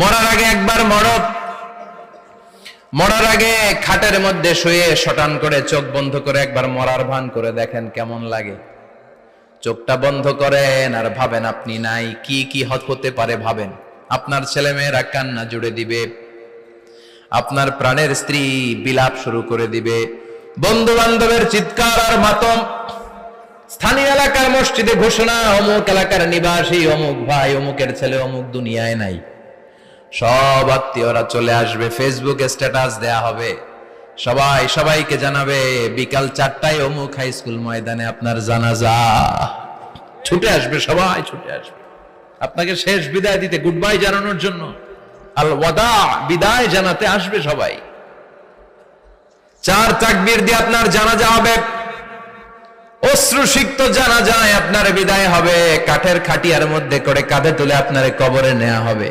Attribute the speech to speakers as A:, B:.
A: মরার আগে একবার মরার আগে খাটের মধ্যে শুয়ে শটান করে চোখ বন্ধ করে একবার মরার ভান করে দেখেন কেমন লাগে। চোখটা বন্ধ করেন আর ভাবেন আপনি নাই, কি কি হতে পারে ভাবেন। আপনার ছেলে মেয়েরা কান্না জুড়ে দিবে, আপনার প্রাণের স্ত্রী বিলাপ শুরু করে দিবে, বন্ধু বান্ধবের চিৎকার আর মাতম, স্থানীয় এলাকার মসজিদে ঘোষণা, অমুক এলাকার নিবাসী অমুক ভাই অমুকের ছেলে অমুক দুনিয়ায় নাই। সব আত্মীয়রা চলে আসবে, ফেসবুকে স্ট্যাটাস দেয়া হবে, সবাই সবাইকে জানাবে বিকাল 4টায় অমুক হাই স্কুল ময়দানে আপনার জানাজা। ছুটে আসবে, সবাই ছুটে আসবে আপনাকে শেষ বিদায় দিতে, গুড বাই জানানোর জন্য, আল ওয়াদা, বিদায় জানাতে আসবে সবাই। 4 তাকবীর দিয়ে আপনার জানাজা হবে, অশ্রুসিক্ত জানাজায় আপনার বিদায় হবে, কাঠের খাটিয়ার মধ্যে করে কাঁধে তুলে আপনার কবরে নেওয়া হবে।